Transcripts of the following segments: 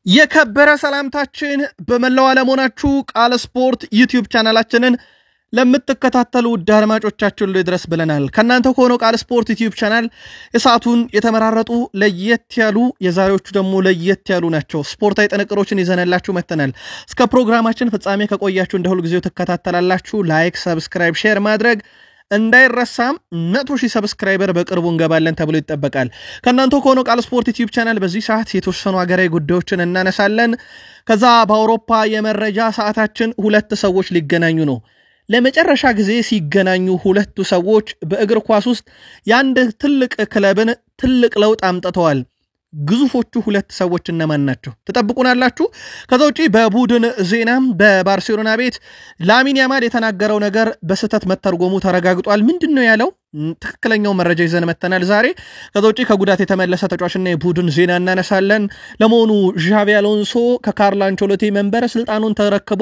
የከበረ ሰላምታችን በመላው ዓለም ሆናችሁ ቃል ስፖርት ዩቲዩብ ቻናላችንን ለምትከታተሉ ውድ አድማጮቻችን ድረስ ብለናል። ከናንተ ሆኖ ቃል ስፖርት ዩቲዩብ ቻናል የሰዓቱን የተመራረጡ ለየት ያሉ የዛሬዎቹ ደግሞ ለየት ያሉ ናቸው። ስፖርታዊ ጥንቅሮችን ይዘንላችሁ መተናል። እስከ ፕሮግራማችን ፍጻሜ ከቆያችሁ እንደ ሁሉ ጊዜው ተከታተላላችሁ። ላይክ፣ ሰብስክራይብ፣ ሼር ማድረግ እንዳይረሳም 100,000 ሰብስክራይበር በቅርቡ እንገባለን ተብሎ ይጠበቃል። ከናንተ ሆኖ ቃል ስፖርት ዩቲዩብ ቻናል በዚህ ሰዓት የተወሰኑ ሀገራዊ ጉዳዮችን እናነሳለን። ከዛ በአውሮፓ የመረጃ ሰዓታችን ሁለት ሰዎች ሊገናኙ ነው። ለመጨረሻ ጊዜ ሲገናኙ ሁለቱ ሰዎች በእግር ኳስ ውስጥ የአንድ ትልቅ ክለብን ትልቅ ለውጥ አምጥተዋል። ግዙፎቹ ሁለት ሰዎች እነማን ናቸው? ተጠብቁናላችሁ። ከዛ ውጪ በቡድን ዜና በባርሴሎና ቤት ላሚን ያማል የተናገረው ነገር በስህተት መተርጎሙ ተረጋግጧል። ምንድነው ያለው? ትክክለኛው መረጃ ይዘን መተናል ዛሬ። ከዛ ውጪ ከጉዳት የተመለሰ ተጫዋችና የቡድን ዜና እናነሳለን። ለመሆኑ ዣቪ አሎንሶ ከካርሎ አንቸሎቲ መንበር ስልጣኑን ተረክቦ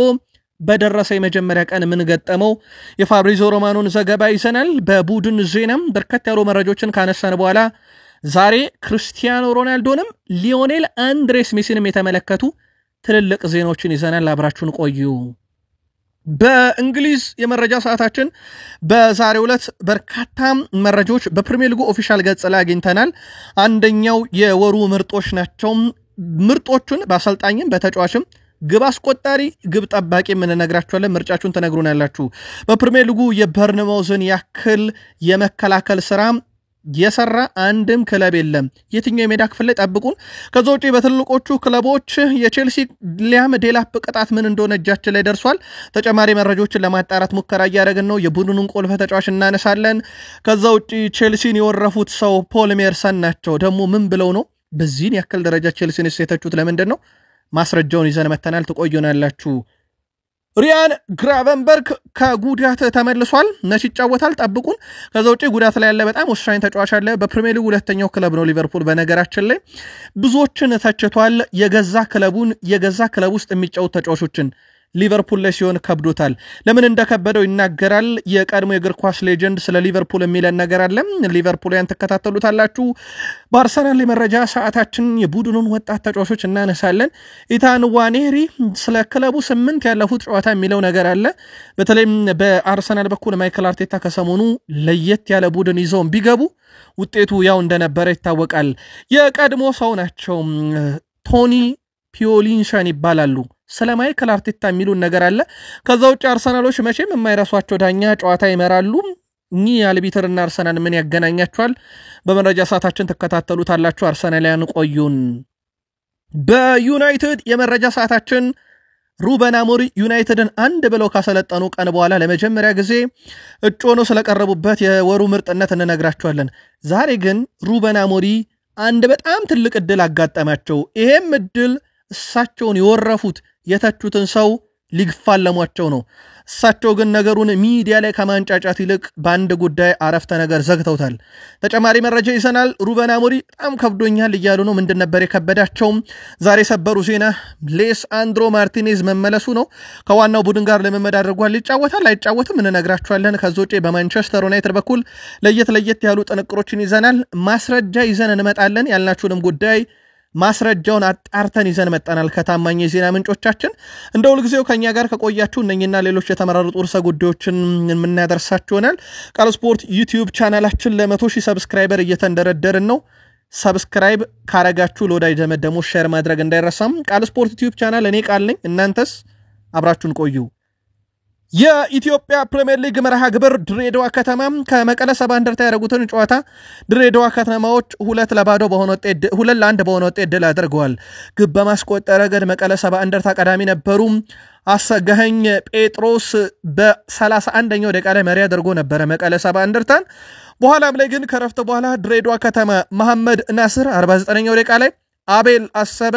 በደረሰ የመጀመሪያ ቀን ምን ገጠመው? የፋብሪዞ ሮማኖን ዘገባ ይዘናል። በቡድን ዜናም በርከት ያሉ መረጃዎችን ካነሳን በኋላ ዛሬ ክርስቲያኖ ሮናልዶንም ሊዮኔል አንድሬስ ሜሲንም የተመለከቱ ትልልቅ ዜናዎችን ይዘናል። አብራችሁን ቆዩ። በእንግሊዝ የመረጃ ሰዓታችን በዛሬው ዕለት በርካታ መረጃዎች በፕሪሚየር ሊጉ ኦፊሻል ገጽ ላይ አግኝተናል። አንደኛው የወሩ ምርጦች ናቸው። ምርጦቹን በአሰልጣኝም በተጫዋችም ግብ አስቆጣሪ ግብ ጠባቂ ምን ነግራችኋለን። ምርጫችሁን ተነግሩናላችሁ። በፕሪሚየር ሊጉ የበርንማውዝን ያክል የመከላከል ስራ የሰራ አንድም ክለብ የለም። የትኛው የሜዳ ክፍል ላይ ጠብቁን። ከዛ ውጪ በትልቆቹ ክለቦች የቼልሲ ሊያም ዴላፕ ቅጣት ምን እንደሆነ እጃችን ላይ ደርሷል። ተጨማሪ መረጃዎችን ለማጣራት ሙከራ እያደረግን ነው። የቡድኑን ቁልፍ ተጫዋች እናነሳለን። ከዛ ውጪ ቼልሲን የወረፉት ሰው ፖል ሜርሰን ናቸው። ደግሞ ምን ብለው ነው በዚህን ያክል ደረጃ ቼልሲን የተቹት? ለምንድን ነው? ማስረጃውን ይዘን መተናል። ትቆዩናላችሁ። ሪያን ግራቨንበርግ ከጉዳት ተመልሷል። ነሽ ይጫወታል። ጠብቁን። ከዛ ውጪ ጉዳት ላይ ያለ በጣም ወሳኝ ተጫዋች አለ። በፕሪሚየር ሊግ ሁለተኛው ክለብ ነው ሊቨርፑል። በነገራችን ላይ ብዙዎችን ተችቷል። የገዛ ክለብ ውስጥ የሚጫወቱ ተጫዋቾችን ሊቨርፑል ላይ ሲሆን ከብዶታል። ለምን እንደከበደው ይናገራል። የቀድሞ የእግር ኳስ ሌጀንድ ስለ ሊቨርፑል የሚለን ነገር አለ። ሊቨርፑልን ተከታተሉታላችሁ። በአርሰናል የመረጃ ሰዓታችን የቡድኑን ወጣት ተጫዋቾች እናነሳለን። ኢታን ዋኔሪ ስለ ክለቡ 8 ያለፉት ጨዋታ የሚለው ነገር አለ። በተለይም በአርሰናል በኩል ማይክል አርቴታ ከሰሞኑ ለየት ያለ ቡድን ይዘው ቢገቡ ውጤቱ ያው እንደነበረ ይታወቃል። የቀድሞ ሰው ናቸው። ቶኒ ፒዮሊንሻን ይባላሉ። ስለ ማይክል አርቴታ የሚሉን ነገር አለ። ከዛ ውጭ አርሰናሎች መቼም የማይረሷቸው ዳኛ ጨዋታ ይመራሉ። እኚህ አልቢተርና አርሰናል ምን ያገናኛቸዋል? በመረጃ ሰዓታችን ተከታተሉታላችሁ። አርሰናልያን ቆዩን። በዩናይትድ የመረጃ ሰዓታችን ሩበን አሞሪም ዩናይትድን አንድ ብለው ካሰለጠኑ ቀን በኋላ ለመጀመሪያ ጊዜ እጩ ሆነው ስለቀረቡበት የወሩ ምርጥነት እንነግራችኋለን። ዛሬ ግን ሩበን አሞሪም አንድ በጣም ትልቅ እድል አጋጠማቸው። ይሄም እድል እሳቸውን የወረፉት የተቹትን ሰው ሊግፋለሟቸው ነው። እሳቸው ግን ነገሩን ሚዲያ ላይ ከማንጫጫት ይልቅ በአንድ ጉዳይ አረፍተ ነገር ዘግተውታል። ተጨማሪ መረጃ ይዘናል። ሩበን አሞሪም በጣም ከብዶኛል እያሉ ነው። ምንድን ነበር የከበዳቸውም? ዛሬ ሰበሩ ዜና ሌሳንድሮ ማርቲኔዝ መመለሱ ነው። ከዋናው ቡድን ጋር ልምምድ አድርጓል። ይጫወታል አይጫወትም እንነግራችኋለን። ከዛ ውጪ በማንቸስተር ዩናይትድ በኩል ለየት ያሉ ጥንቅሮችን ይዘናል። ማስረጃ ይዘን እንመጣለን። ያልናችሁንም ጉዳይ ማስረጃውን አጣርተን ይዘን መጣናል ከታማኝ የዜና ምንጮቻችን። እንደ ሁልጊዜው ከኛ ጋር ከቆያችሁ እነኝና ሌሎች የተመራረጡ ርዕሰ ጉዳዮችን የምናደርሳችሁ ይሆናል። ቃል ስፖርት ዩቲዩብ ቻናላችን ለ100,000 ሰብስክራይበር እየተንደረደርን ነው። ሰብስክራይብ ካረጋችሁ ለወዳጅ ዘመድ ደግሞ ሼር ማድረግ እንዳይረሳም። ቃል ስፖርት ዩቲዩብ ቻናል እኔ ቃል ነኝ። እናንተስ? አብራችሁን ቆዩ። የኢትዮጵያ ፕሪሚየር ሊግ መርሃ ግብር ድሬዳዋ ከተማ ከመቀለ ሰባ እንደርታ ያደረጉትን ጨዋታ ድሬዳዋ ከተማዎች 2-1 በሆነ ውጤት ድል አድርገዋል። ግብ በማስቆጠር ረገድ መቀለ ሰባ እንደርታ ቀዳሚ ነበሩ። አሰጋኸኝ ጴጥሮስ በ31ኛው ደቂቃ ላይ መሪ አድርጎ ነበረ መቀለ ሰባ እንደርታን። በኋላም ላይ ግን ከረፍት በኋላ ድሬዳዋ ከተማ መሐመድ ናስር 49ኛው ደቂቃ ላይ፣ አቤል አሰበ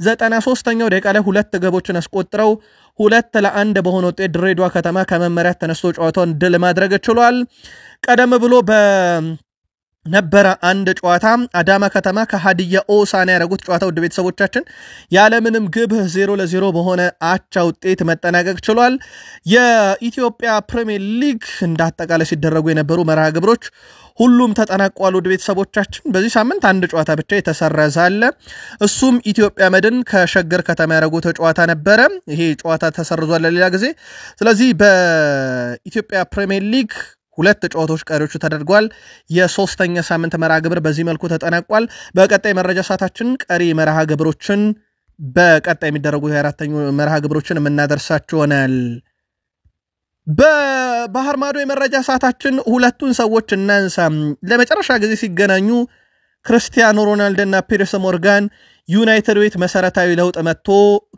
93ኛው ደቂቃ ላይ ሁለት ግቦችን አስቆጥረው 2-1 በሆነ ውጤት ድሬዳዋ ከተማ ከመመሪያ ተነስቶ ጨዋታውን ድል ማድረግ ችሏል። ቀደም ብሎ ነበረ አንድ ጨዋታ አዳማ ከተማ ከሃዲያ ሆሳዕና ያደረጉት ጨዋታ ውድ ቤተሰቦቻችን ያለምንም ግብ 0-0 በሆነ አቻ ውጤት መጠናቀቅ ችሏል። የኢትዮጵያ ፕሪሚየር ሊግ እንዳጠቃላይ ሲደረጉ የነበሩ መርሃ ግብሮች ሁሉም ተጠናቀዋል ውድ ቤተሰቦቻችን። በዚህ ሳምንት አንድ ጨዋታ ብቻ የተሰረዘ አለ። እሱም ኢትዮጵያ መድን ከሸገር ከተማ ያደረጉት ጨዋታ ነበረ። ይሄ ጨዋታ ተሰርዟል ለሌላ ጊዜ። ስለዚህ በኢትዮጵያ ፕሪሚየር ሊግ ሁለት ጨዋታዎች ቀሪዎቹ ተደርጓል። የሶስተኛ ሳምንት መርሃ ግብር በዚህ መልኩ ተጠናቋል። በቀጣይ መረጃ ሰዓታችን ቀሪ መርሃ ግብሮችን በቀጣይ የሚደረጉ የአራተኛው መርሃ ግብሮችን የምናደርሳችሁ ይሆናል። በባህር ማዶ የመረጃ ሰዓታችን ሁለቱን ሰዎች እናንሳ። ለመጨረሻ ጊዜ ሲገናኙ ክርስቲያኖ ሮናልዶ እና ፒርስ ሞርጋን ዩናይትድ ቤት መሰረታዊ ለውጥ መጥቶ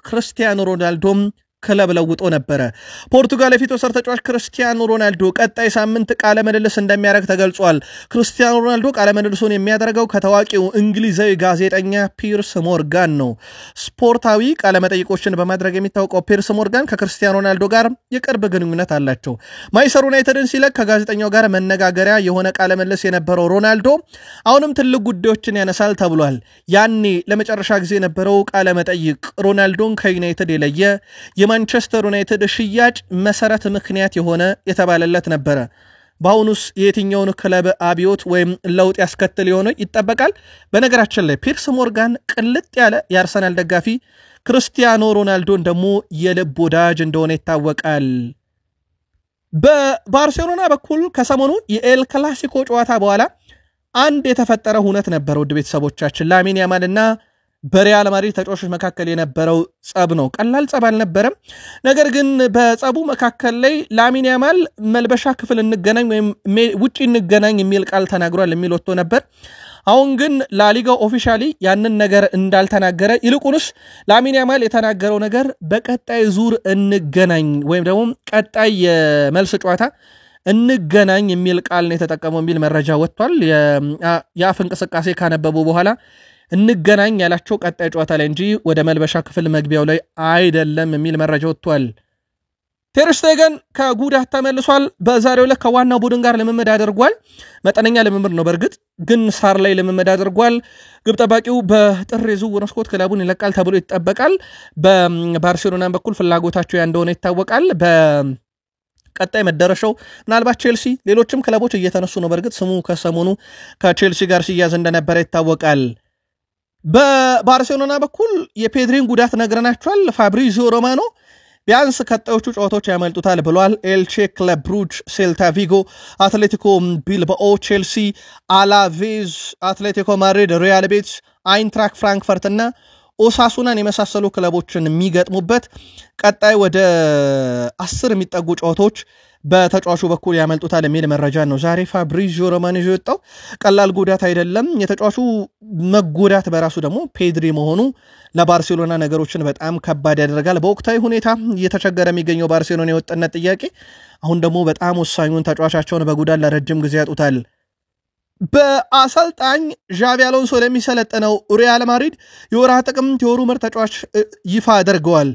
ክርስቲያኖ ሮናልዶም ክለብ ለውጦ ነበረ። ፖርቱጋል የፊት ወሰር ተጫዋች ክርስቲያኖ ሮናልዶ ቀጣይ ሳምንት ቃለ ምልልስ እንደሚያደርግ ተገልጿል። ክርስቲያኖ ሮናልዶ ቃለ ምልልሱን የሚያደርገው ከታዋቂው እንግሊዛዊ ጋዜጠኛ ፒርስ ሞርጋን ነው። ስፖርታዊ ቃለ መጠይቆችን በማድረግ የሚታወቀው ፒርስ ሞርጋን ከክርስቲያኖ ሮናልዶ ጋር የቅርብ ግንኙነት አላቸው። ማንቸስተር ዩናይትድን ሲለቅ ከጋዜጠኛው ጋር መነጋገሪያ የሆነ ቃለ ምልልስ የነበረው ሮናልዶ አሁንም ትልቅ ጉዳዮችን ያነሳል ተብሏል። ያኔ ለመጨረሻ ጊዜ የነበረው ቃለ መጠይቅ ሮናልዶን ከዩናይትድ የለየ የማንቸስተር ዩናይትድ ሽያጭ መሰረት ምክንያት የሆነ የተባለለት ነበረ። በአሁኑስ የትኛውን ክለብ አብዮት ወይም ለውጥ ያስከትል የሆነ ይጠበቃል። በነገራችን ላይ ፒርስ ሞርጋን ቅልጥ ያለ የአርሰናል ደጋፊ፣ ክርስቲያኖ ሮናልዶን ደግሞ የልብ ወዳጅ እንደሆነ ይታወቃል። በባርሴሎና በኩል ከሰሞኑ የኤል ክላሲኮ ጨዋታ በኋላ አንድ የተፈጠረ ሁነት ነበር ውድ ቤተሰቦቻችን። ላሚን ያማልና በሪያል ማድሪድ ተጫዋቾች መካከል የነበረው ጸብ ነው። ቀላል ጸብ አልነበረም። ነገር ግን በጸቡ መካከል ላይ ላሚን ያማል መልበሻ ክፍል እንገናኝ ወይም ውጪ እንገናኝ የሚል ቃል ተናግሯል የሚል ወጥቶ ነበር። አሁን ግን ላሊጋው ኦፊሻሊ ያንን ነገር እንዳልተናገረ ይልቁንስ ላሚን ያማል የተናገረው ነገር በቀጣይ ዙር እንገናኝ ወይም ደግሞ ቀጣይ የመልስ ጨዋታ እንገናኝ የሚል ቃል ነው የተጠቀመው የሚል መረጃ ወጥቷል። የአፍ እንቅስቃሴ ካነበቡ በኋላ እንገናኝ ያላቸው ቀጣይ ጨዋታ ላይ እንጂ ወደ መልበሻ ክፍል መግቢያው ላይ አይደለም የሚል መረጃ ወጥቷል። ቴር ሽቴገን ከጉዳት ተመልሷል። በዛሬው ዕለት ከዋናው ቡድን ጋር ልምምድ አድርጓል። መጠነኛ ልምምድ ነው፣ በእርግጥ ግን ሳር ላይ ልምምድ አድርጓል። ግብ ጠባቂው በጥር የዝውውር መስኮት ክለቡን ይለቃል ተብሎ ይጠበቃል። በባርሴሎና በኩል ፍላጎታቸው ያ እንደሆነ ይታወቃል። ቀጣይ መደረሻው ምናልባት ቼልሲ፣ ሌሎችም ክለቦች እየተነሱ ነው። በእርግጥ ስሙ ከሰሞኑ ከቼልሲ ጋር ሲያዝ እንደነበረ ይታወቃል። በባርሴሎና በኩል የፔድሪን ጉዳት ነግረናቸዋል። ፋብሪዚዮ ሮማኖ ቢያንስ ቀጣዮቹ ጨዋታዎች ያመልጡታል ብሏል። ኤልቼ፣ ክለብ ብሩጅ፣ ሴልታ ቪጎ፣ አትሌቲኮ ቢልባኦ፣ ቼልሲ፣ አላቬዝ፣ አትሌቲኮ ማድሪድ፣ ሪያል ቤቲስ፣ አይንትራክ ፍራንክፈርት እና ኦሳሱናን የመሳሰሉ ክለቦችን የሚገጥሙበት ቀጣይ ወደ 10 የሚጠጉ ጨዋታዎች በተጫዋቹ በኩል ያመልጡታል የሚል መረጃ ነው ዛሬ ፋብሪዚዮ ሮማኖ ይዞ የወጣው። ቀላል ጉዳት አይደለም። የተጫዋቹ መጎዳት በራሱ ደግሞ ፔድሪ መሆኑ ለባርሴሎና ነገሮችን በጣም ከባድ ያደርጋል። በወቅታዊ ሁኔታ እየተቸገረ የሚገኘው ባርሴሎና የወጥነት ጥያቄ አሁን ደግሞ በጣም ወሳኙን ተጫዋቻቸውን በጉዳት ለረጅም ጊዜ ያጡታል። በአሰልጣኝ ዣቪ አሎንሶ ለሚሰለጥነው ሪያል ማድሪድ የወርሃ ጥቅምት የወሩ ምርጥ ተጫዋች ይፋ አድርገዋል።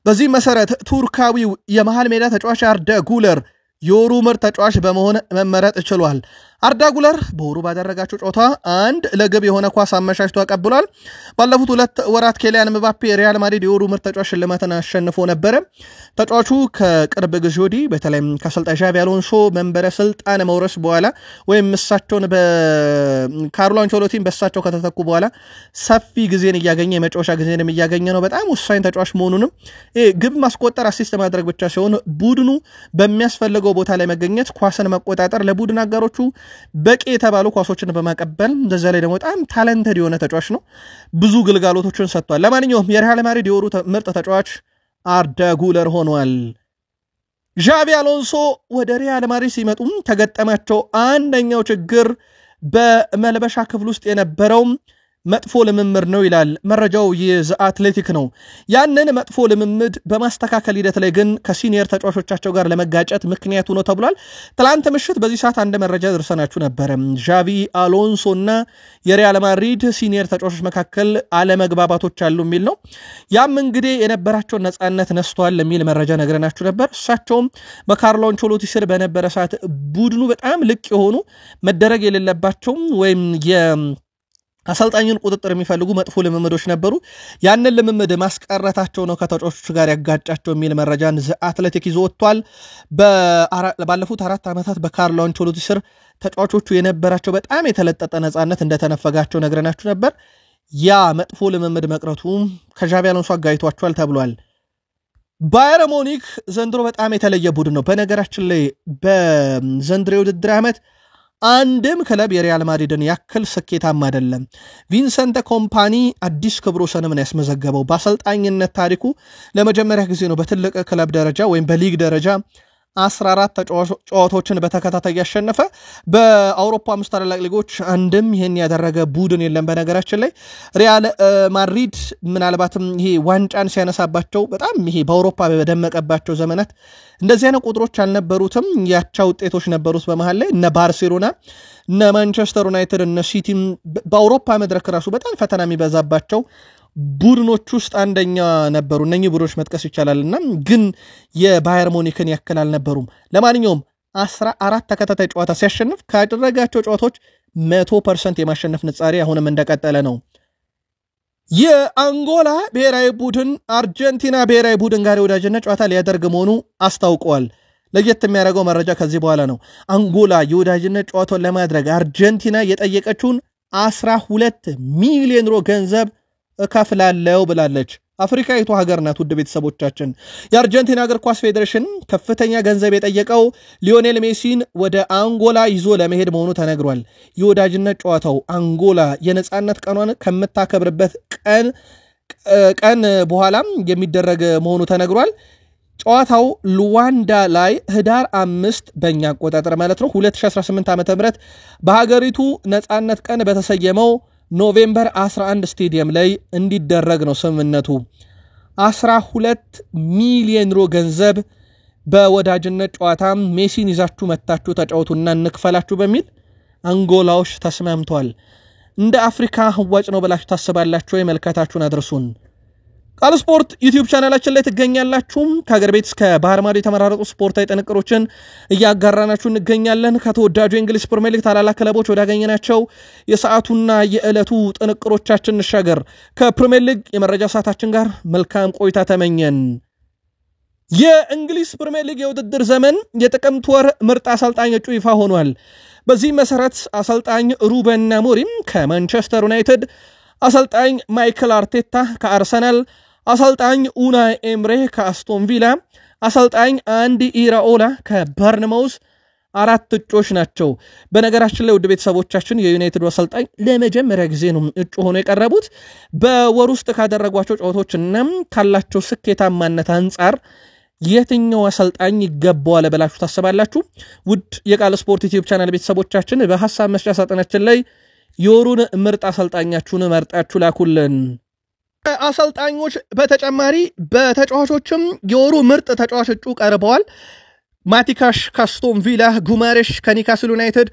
በዚህ መሰረት ቱርካዊው የመሃል ሜዳ ተጫዋች አርዳ ጉለር የወሩ ምርጥ ተጫዋች በመሆን መመረጥ ችሏል። አርዳ ጉለር በወሩ ባደረጋቸው ጨዋታ አንድ ለግብ የሆነ ኳስ አመቻችቶ አቀብሏል። ባለፉት 2 ወራት ኬሊያን ምባፔ ሪያል ማድሪድ የወሩ ምርጥ ተጫዋች ሽልማትን አሸንፎ ነበረ። ተጫዋቹ ከቅርብ ጊዜ ወዲህ በተለይም ከአሰልጣኝ ዣቪ አሎንሶ መንበረ ስልጣን መውረስ በኋላ ወይም እሳቸውን በካርሎ አንቸሎቲን በእሳቸው ከተተኩ በኋላ ሰፊ ጊዜን እያገኘ የመጫወቻ ጊዜንም እያገኘ ነው። በጣም ወሳኝ ተጫዋች መሆኑንም ግብ ማስቆጠር፣ አሲስት ማድረግ ብቻ ሲሆን ቡድኑ በሚያስፈልገው ቦታ ላይ መገኘት፣ ኳስን መቆጣጠር፣ ለቡድን አጋሮቹ በቂ የተባሉ ኳሶችን በማቀበል እንደዛ ላይ ደግሞ በጣም ታለንትድ የሆነ ተጫዋች ነው። ብዙ ግልጋሎቶችን ሰጥቷል። ለማንኛውም የሪያል ማድሪድ የወሩ ምርጥ ተጫዋች አርዳ ጉለር ሆኗል። ዣቪ አሎንሶ ወደ ሪያል ማድሪድ ሲመጡ ከገጠማቸው አንደኛው ችግር በመልበሻ ክፍል ውስጥ የነበረው መጥፎ ልምምድ ነው ይላል መረጃው የዘ አትሌቲክ ነው ያንን መጥፎ ልምምድ በማስተካከል ሂደት ላይ ግን ከሲኒየር ተጫዋቾቻቸው ጋር ለመጋጨት ምክንያቱ ነው ተብሏል ትላንት ምሽት በዚህ ሰዓት አንድ መረጃ ደርሰናችሁ ነበር ዣቪ አሎንሶና የሪያል ማድሪድ ሲኒየር ተጫዋቾች መካከል አለመግባባቶች አሉ የሚል ነው ያም እንግዲህ የነበራቸው ነፃነት ነስቷል ለሚል መረጃ ነገረናችሁ ነበር እሳቸውም በካርሎ አንቸሎቲ ስር በነበረ ሰዓት ቡድኑ በጣም ልቅ የሆኑ መደረግ የሌለባቸው ወይም አሰልጣኙን ቁጥጥር የሚፈልጉ መጥፎ ልምምዶች ነበሩ ያንን ልምምድ ማስቀረታቸው ነው ከተጫዋቾቹ ጋር ያጋጫቸው የሚል መረጃን ዘ አትሌቲክ ይዞ ወጥቷል ባለፉት 4 ዓመታት በካርሎ አንቸሎቲ ስር ተጫዋቾቹ የነበራቸው በጣም የተለጠጠ ነፃነት እንደተነፈጋቸው ነገረናችሁ ነበር ያ መጥፎ ልምምድ መቅረቱ ከዣቪ አሎንሶ አጋይቷቸዋል ተብሏል ባየር ሙኒክ ዘንድሮ በጣም የተለየ ቡድን ነው በነገራችን ላይ በዘንድሮ ውድድር ዓመት አንድም ክለብ የሪያል ማድሪድን ያክል ስኬታማ አይደለም ቪንሰንት ኮምፓኒ አዲስ ክብረ ወሰንን ያስመዘገበው በአሰልጣኝነት ታሪኩ ለመጀመሪያ ጊዜ ነው በትልቅ ክለብ ደረጃ ወይም በሊግ ደረጃ 14 ጨዋታዎችን በተከታታይ ያሸነፈ በአውሮፓ አምስት ታላላቅ ሊጎች አንድም ይሄን ያደረገ ቡድን የለም በነገራችን ላይ ሪያል ማድሪድ ምናልባትም ይሄ ዋንጫን ሲያነሳባቸው በጣም ይሄ በአውሮፓ በደመቀባቸው ዘመናት እንደዚህ አይነት ቁጥሮች አልነበሩትም ያቻ ውጤቶች ነበሩት በመሃል ላይ እነ ባርሴሎና እነ ማንቸስተር ዩናይትድ እነ ሲቲ በአውሮፓ መድረክ ራሱ በጣም ፈተና የሚበዛባቸው ቡድኖች ውስጥ አንደኛ ነበሩ እነኚህ ቡድኖች መጥቀስ ይቻላልና ግን የባየር ሙኒክን ያክል አልነበሩም ለማንኛውም 14 ተከታታይ ጨዋታ ሲያሸንፍ ካደረጋቸው ጨዋታዎች 100% የማሸነፍ ንጻሬ አሁንም እንደቀጠለ ነው የአንጎላ ብሔራዊ ቡድን አርጀንቲና ብሔራዊ ቡድን ጋር ወዳጅነት ጨዋታ ሊያደርግ መሆኑ አስታውቀዋል ለየት የሚያደርገው መረጃ ከዚህ በኋላ ነው አንጎላ የወዳጅነት ጨዋታውን ለማድረግ አርጀንቲና የጠየቀችውን 12 ሚሊዮን ዩሮ ገንዘብ እከፍላለሁ ብላለች አፍሪካዊቱ ሀገር ናት ውድ ቤተሰቦቻችን የአርጀንቲና እግር ኳስ ፌዴሬሽን ከፍተኛ ገንዘብ የጠየቀው ሊዮኔል ሜሲን ወደ አንጎላ ይዞ ለመሄድ መሆኑ ተነግሯል የወዳጅነት ጨዋታው አንጎላ የነጻነት ቀኗን ከምታከብርበት ቀን በኋላም የሚደረግ መሆኑ ተነግሯል ጨዋታው ሉዋንዳ ላይ ህዳር 5 በእኛ አቆጣጠር ማለት ነው 2018 ዓ.ም በሀገሪቱ ነጻነት ቀን በተሰየመው ኖቬምበር 11 ስቴዲየም ላይ እንዲደረግ ነው ስምምነቱ 12 ሚሊዮን ዩሮ ገንዘብ በወዳጅነት ጨዋታ ሜሲን ይዛችሁ መታችሁ ተጫወቱና እንክፈላችሁ በሚል አንጎላዎች ተስማምቷል እንደ አፍሪካ ህዋጭ ነው ብላችሁ ታስባላችሁ የመልከታችሁን አድርሱን ቃል ስፖርት ዩቲዩብ ቻናላችን ላይ ትገኛላችሁ ከሀገር ቤት እስከ ባህር ማዶ የተመራረጡ ስፖርታዊ ጥንቅሮችን እያጋራናችሁ እንገኛለን ከተወዳጁ የእንግሊዝ ፕሪሚየር ሊግ ታላላቅ ክለቦች ወዳገኘናቸው የሰዓቱና የዕለቱ ጥንቅሮቻችን እንሻገር ከፕሪሚየር ሊግ የመረጃ ሰዓታችን ጋር መልካም ቆይታ ተመኘን የእንግሊዝ ፕሪሚየር ሊግ የውድድር ዘመን የጥቅምት ወር ምርጥ አሰልጣኝ እጩ ይፋ ሆኗል በዚህ መሰረት አሰልጣኝ ሩበን አሞሪም ከማንቸስተር ዩናይትድ አሰልጣኝ ማይክል አርቴታ ከአርሰናል አሰልጣኝ ኡናይ ኤምሬ ከአስቶን ቪላ አሰልጣኝ አንዲ ኢራኦላ ከበርንማውዝ 4 እጩዎች ናቸው በነገራችን ላይ ውድ ቤተሰቦቻችን የዩናይትድ አሰልጣኝ ለመጀመሪያ ጊዜ ነው እጩ ሆኖ የቀረቡት በወር ውስጥ ካደረጓቸው ጨዋታዎችና ካላቸው ስኬታማነት አንፃር የትኛው አሰልጣኝ ይገባዋል ብላችሁ ታስባላችሁ ውድ የቃል ስፖርት ዩቲዩብ ቻናል ቤተሰቦቻችን በሐሳብ መስጫ ሳጥናችን ላይ የወሩን ምርጥ አሰልጣኛችሁን መርጣችሁ ላኩልን አሰልጣኞች በተጨማሪ በተጫዋቾችም የወሩ ምርጥ ተጫዋች እጩ ቀርበዋል ማቲካሽ ካስቶን ቪላ ጉማሬሽ ከኒካስል ዩናይትድ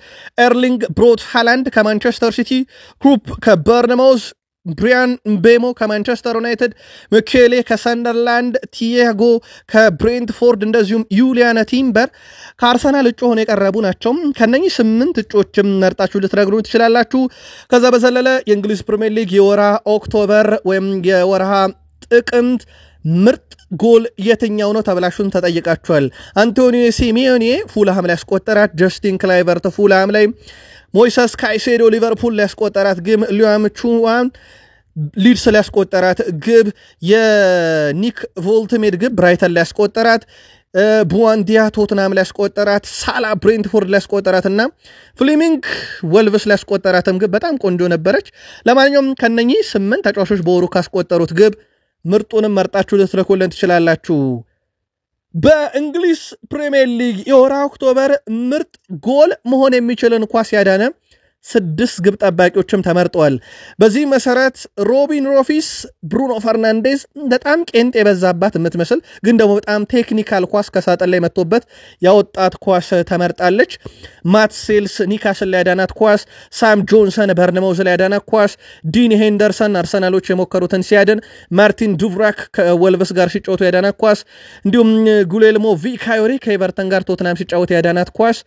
ኤርሊንግ ብሮት ሃላንድ ከማንቸስተር ሲቲ ክሩፕ ከበርንማውዝ ብሪያን ምቤሞ ከማንቸስተር ዩናይትድ ሚኬሌ ከሰንደርላንድ ቲያጎ ከብሬንትፎርድ እንደዚሁም ዩሊያን ቲምበር ከአርሰናል እጩ ሆነው የቀረቡ ናቸው ከነኚህ 8 እጩዎችም መርጣችሁ ልትነግሩ ትችላላችሁ ከዛ በዘለለ የእንግሊዝ ፕሪሚየር ሊግ የወራ ኦክቶበር ወይም የወርሃ ጥቅምት ምርጥ ጎል የትኛው ነው ተብላችሁን ተጠይቃችኋል አንቶኒዮ ሲሜዮኔ ፉልሃም ላይ ያስቆጠራት ጀስቲን ክላይቨርት ፉልሃም ላይ ሞይሰስ ካይሴዶ ሊቨርፑል ላይ ያስቆጠራት ግብ ሊያም ቹዋን ሊድስ ላይ ያስቆጠራት ግብ የኒክ ቮልትሜድ ግብ ብራይተን ላይ ያስቆጠራት ቡዋንዲያ ቶትናም ላይ ያስቆጠራት ሳላ ብሬንትፎርድ ላይ ያስቆጠራትና ፍሊሚንግ ወልቭስ ላይ ያስቆጠራትም ግብ በጣም ቆንጆ ነበረች ለማንኛውም ከነኚህ 8 ተጫዋቾች በወሩ ካስቆጠሩት ግብ ምርጡንም መርጣችሁ ልትልኩልን ትችላላችሁ በእንግሊዝ ፕሪሚየር ሊግ የወራ ኦክቶበር ምርጥ ጎል መሆን የሚችልን ኳስ ያዳነ 6 ግብ ጠባቂዎችም ተመርጠዋል። በዚህ መሰረት ሮቢን ሮፊስ፣ ብሩኖ ፈርናንዴዝ በጣም ቄንጥ የበዛባት የምትመስል ግን ደግሞ በጣም ቴክኒካል ኳስ ከሳጥን ላይ መጥቶበት ያወጣት ኳስ ተመርጣለች። ማት ሴልስ ኒካስል ላይ ያዳናት ኳስ፣ ሳም ጆንሰን በርንማውዝ ላይ ያዳናት ኳስ፣ ዲን ሄንደርሰን አርሰናሎች የሞከሩትን ሲያድን፣ ማርቲን ዱቭራክ ከወልቭስ ጋር ሲጫወቱ ያዳናት ኳስ፣ እንዲሁም ጉሌልሞ ቪካዮሪ ከኤቨርተን ጋር ቶትናም ሲጫወቱ ያዳናት ኳስ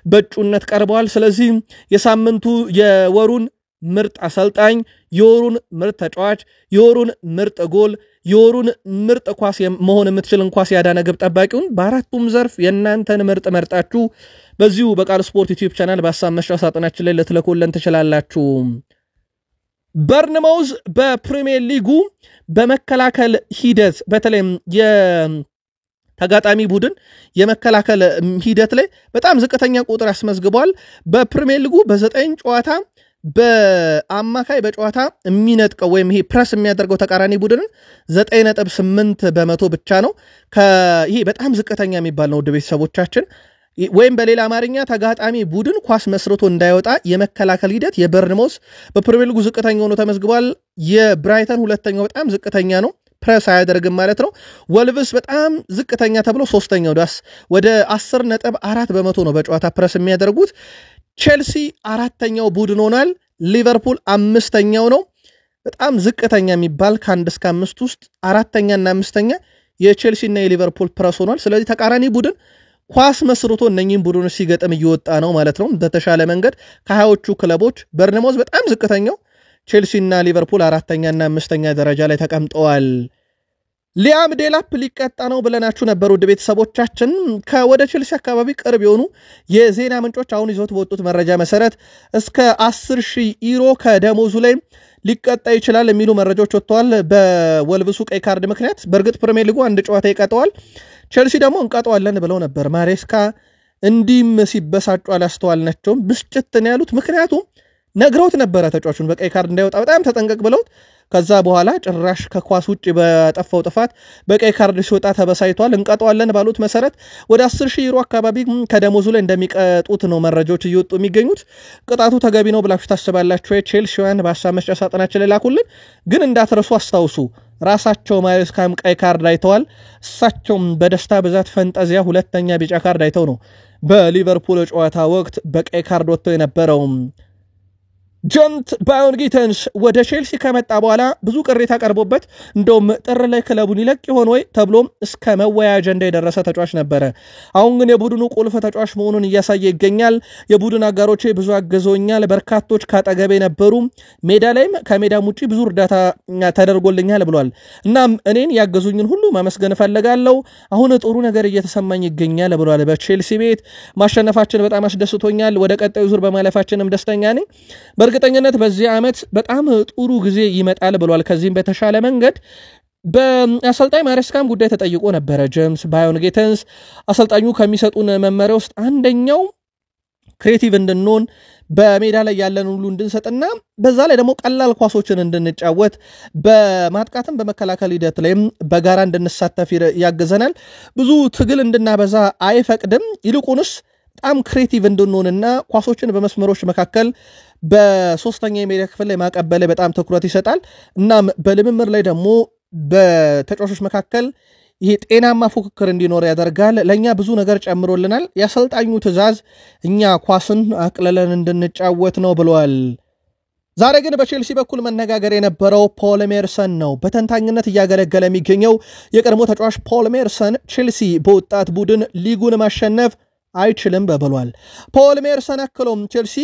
በእጩነት ቀርበዋል። ስለዚህ የሳምንቱ የወሩን ምርጥ አሰልጣኝ፣ የወሩን ምርጥ ተጫዋች፣ የወሩን ምርጥ ጎል፣ የወሩን ምርጥ ኳስ መሆን የምትችልን ኳስ ያዳነ ግብ ጠባቂውን በአራቱም ዘርፍ የእናንተን ምርጥ መርጣችሁ በዚሁ በቃል ስፖርት ዩቲዩብ ቻናል በሀሳብ መስጫ ሳጥናችን ላይ ልትልኩልን ትችላላችሁ። በርንማውዝ በፕሪሚየር ሊጉ በመከላከል ሂደት በተለይም ተጋጣሚ ቡድን የመከላከል ሂደት ላይ በጣም ዝቅተኛ ቁጥር ያስመዝግቧል። በፕሪሚየር ሊጉ በ9 ጨዋታ በአማካይ በጨዋታ የሚነጥቀው ወይም ይሄ ፕረስ የሚያደርገው ተቃራኒ ቡድን 9.8 በመቶ ብቻ ነው። ይሄ በጣም ዝቅተኛ የሚባል ነው። ውድ ቤተሰቦቻችን ወይም በሌላ አማርኛ ተጋጣሚ ቡድን ኳስ መስርቶ እንዳይወጣ የመከላከል ሂደት የበርንማውዝ በፕሪሚየር ሊጉ ዝቅተኛ ሆኖ ተመዝግቧል። የብራይተን ሁለተኛው በጣም ዝቅተኛ ነው፣ ፕረስ አያደርግም ማለት ነው። ወልቭስ በጣም ዝቅተኛ ተብሎ ሶስተኛው ዳስ ወደ 10.4 በመቶ ነው በጨዋታ ፕረስ የሚያደርጉት። ቼልሲ አራተኛው ቡድን ሆኗል። ሊቨርፑል አምስተኛው ነው። በጣም ዝቅተኛ የሚባል ከ1 እስከ 5 ውስጥ አራተኛና አምስተኛ የቼልሲና የሊቨርፑል ፕረስ ሆኗል። ስለዚህ ተቃራኒ ቡድን ኳስ መስርቶ እነኚህን ቡድኖች ሲገጥም እየወጣ ነው ማለት ነው። በተሻለ መንገድ ከ20ዎቹ ክለቦች በርንማውዝ በጣም ዝቅተኛው፣ ቼልሲና ሊቨርፑል አራተኛና አምስተኛ ደረጃ ላይ ተቀምጠዋል። ሊያም ዴላፕ ሊቀጣ ነው ብለናችሁ ነበር ውድ ቤተሰቦቻችን። ከወደ ቼልሲ አካባቢ ቅርብ የሆኑ የዜና ምንጮች አሁን ይዞት በወጡት መረጃ መሰረት እስከ 10,000 ዩሮ ከደሞዙ ላይ ሊቀጣ ይችላል የሚሉ መረጃዎች ወጥተዋል። በወልቭሱ ቀይ ካርድ ምክንያት በእርግጥ ፕሪሚየር ሊጉ አንድ ጨዋታ ይቀጠዋል። ቼልሲ ደግሞ እንቀጠዋለን ብለው ነበር። ማሬስካ እንዲህም ሲበሳጩ አላስተዋልናቸውም። ብስጭት ነው ያሉት። ምክንያቱም ነግረውት ነበረ ተጫዋቹን በቀይ ካርድ እንዳይወጣ በጣም ተጠንቀቅ ብለውት፣ ከዛ በኋላ ጭራሽ ከኳስ ውጭ በጠፋው ጥፋት በቀይ ካርድ ሲወጣ ተበሳይቷል። እንቀጠዋለን ባሉት መሰረት ወደ 10,000 ዩሮ አካባቢ ከደሞዙ ላይ እንደሚቀጡት ነው መረጃዎች እየወጡ የሚገኙት። ቅጣቱ ተገቢ ነው ብላችሁ ታስባላችሁ? ቼልሲውያን በሀሳብ መስጫ ሳጥናችን ላይ ላኩልን። ግን እንዳትረሱ አስታውሱ፣ ራሳቸው ማሬስካም ቀይ ካርድ አይተዋል። እሳቸውም በደስታ ብዛት ፈንጠዚያ ሁለተኛ ቢጫ ካርድ አይተው ነው በሊቨርፑል ጨዋታ ወቅት በቀይ ካርድ ወጥተው የነበረው። ጆንት ባዮን ጊተንስ ወደ ቼልሲ ከመጣ በኋላ ብዙ ቅሬታ ቀርቦበት እንደውም ጥር ላይ ክለቡን ይለቅ ይሆን ወይ ተብሎ እስከ መወያ አጀንዳ የደረሰ ተጫዋች ነበረ። አሁን ግን የቡድኑ ቁልፍ ተጫዋች መሆኑን እያሳየ ይገኛል። የቡድን አጋሮቼ ብዙ አገዞኛል፣ በርካቶች ካጠገቤ ነበሩ፣ ሜዳ ላይም ከሜዳም ውጪ ብዙ እርዳታ ተደርጎልኛል ብሏል። እናም እኔን ያገዙኝን ሁሉ ማመስገን እፈልጋለሁ። አሁን ጥሩ ነገር እየተሰማኝ ይገኛል ብሏል። በቼልሲ ቤት ማሸነፋችን በጣም አስደስቶኛል። ወደ ቀጣዩ ዙር በማለፋችንም ደስተኛ ነኝ። በእርግጠኝነት በዚህ ዓመት በጣም ጥሩ ጊዜ ይመጣል ብሏል። ከዚህም በተሻለ መንገድ በአሰልጣኝ ማሬስካም ጉዳይ ተጠይቆ ነበረ። ጄምስ ባዮን ጊተንስ አሰልጣኙ ከሚሰጡን መመሪያ ውስጥ አንደኛው ክሬቲቭ እንድንሆን በሜዳ ላይ ያለን ሁሉ እንድንሰጥና በዛ ላይ ደግሞ ቀላል ኳሶችን እንድንጫወት በማጥቃትም በመከላከል ሂደት ላይም በጋራ እንድንሳተፍ ያግዘናል። ብዙ ትግል እንድናበዛ አይፈቅድም። ይልቁንስ በጣም ክሬቲቭ እንድንሆንና ኳሶችን በመስመሮች መካከል በሶስተኛ የሜዳ ክፍል ላይ ማቀበል በጣም ትኩረት ይሰጣል። እናም በልምምር ላይ ደግሞ በተጫዋቾች መካከል ይሄ ጤናማ ፉክክር እንዲኖር ያደርጋል። ለእኛ ብዙ ነገር ጨምሮልናል። የአሰልጣኙ ትዕዛዝ እኛ ኳስን አቅልለን እንድንጫወት ነው ብለዋል። ዛሬ ግን በቼልሲ በኩል መነጋገር የነበረው ፖል ሜርሰን ነው። በተንታኝነት እያገለገለ የሚገኘው የቀድሞ ተጫዋች ፖል ሜርሰን ቼልሲ በወጣት ቡድን ሊጉን ማሸነፍ አይችልም ብሏል። ፖል ሜርሰን አክሎም ቼልሲ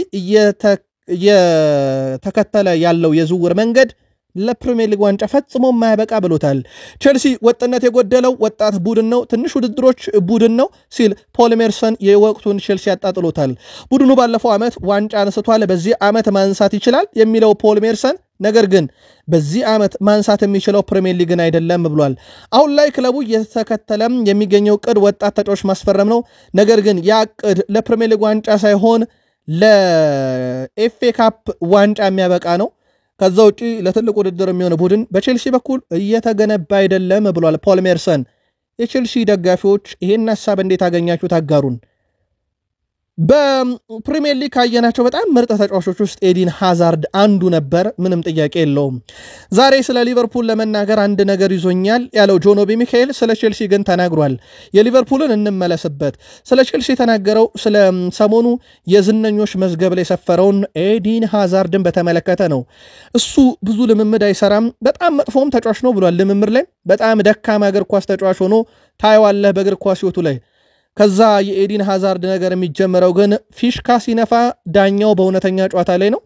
እየተከተለ ያለው የዝውውር መንገድ ለፕሪሚየር ሊግ ዋንጫ ፈጽሞ የማያበቃ ብሎታል። ቼልሲ ወጥነት የጎደለው ወጣት ቡድን ነው፣ ትንሽ ውድድሮች ቡድን ነው ሲል ፖል ሜርሰን የወቅቱን ቼልሲ ያጣጥሎታል። ቡድኑ ባለፈው ዓመት ዋንጫ አንስቷል፣ በዚህ ዓመት ማንሳት ይችላል የሚለው ፖል ሜርሰን ነገር ግን በዚህ ዓመት ማንሳት የሚችለው ፕሪሚየር ሊግን አይደለም ብሏል። አሁን ላይ ክለቡ እየተከተለም የሚገኘው ቅድ ወጣት ተጫዋች ማስፈረም ነው። ነገር ግን ያ ቅድ ለፕሪሚየር ሊግ ዋንጫ ሳይሆን ለኤፍኤ ካፕ ዋንጫ የሚያበቃ ነው። ከዛ ውጪ ለትልቅ ውድድር የሚሆን ቡድን በቼልሲ በኩል እየተገነባ አይደለም ብሏል ፖል ሜርሰን። የቼልሲ ደጋፊዎች ይሄን ሐሳብ እንዴት አገኛችሁ? ታጋሩን። በፕሪሚየር ሊግ ካየናቸው በጣም ምርጥ ተጫዋቾች ውስጥ ኤዲን ሃዛርድ አንዱ ነበር፣ ምንም ጥያቄ የለውም። ዛሬ ስለ ሊቨርፑል ለመናገር አንድ ነገር ይዞኛል ያለው ጆን ኦቢ ሚካኤል ስለ ቼልሲ ግን ተናግሯል። የሊቨርፑልን እንመለስበት። ስለ ቼልሲ የተናገረው ስለ ሰሞኑ የዝነኞች መዝገብ ላይ የሰፈረውን ኤዲን ሃዛርድን በተመለከተ ነው። እሱ ብዙ ልምምድ አይሰራም፣ በጣም መጥፎም ተጫዋች ነው ብሏል። ልምምድ ላይ በጣም ደካማ እግር ኳስ ተጫዋች ሆኖ ታየዋለህ በእግር ኳስ ሕይወቱ ላይ። ከዛ የኤዲን ሃዛርድ ነገር የሚጀምረው ግን ፊሽካ ሲነፋ ዳኛው በእውነተኛ ጨዋታ ላይ ነው።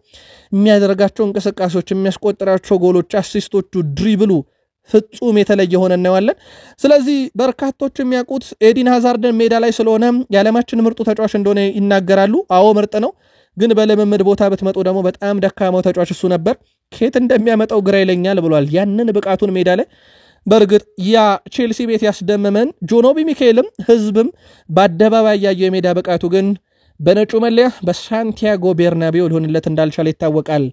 የሚያደርጋቸው እንቅስቃሴዎች፣ የሚያስቆጥራቸው ጎሎች፣ አሲስቶቹ፣ ድሪብሉ ፍጹም የተለየ ሆነ እናየዋለን። ስለዚህ በርካቶች የሚያውቁት ኤዲን ሃዛርድን ሜዳ ላይ ስለሆነ የዓለማችን ምርጡ ተጫዋች እንደሆነ ይናገራሉ። አዎ ምርጥ ነው፣ ግን በልምምድ ቦታ ብትመጡ ደግሞ በጣም ደካማው ተጫዋች እሱ ነበር። ከየት እንደሚያመጣው ግራ ይለኛል ብሏል። ያንን ብቃቱን ሜዳ ላይ በእርግጥ ያ ቼልሲ ቤት ያስደመመን ጆን ኦቢ ሚካኤልም ህዝብም በአደባባይ ያየው የሜዳ ብቃቱ ግን በነጩ መለያ በሳንቲያጎ ቤርናቤው ሊሆንለት እንዳልቻለ ይታወቃል።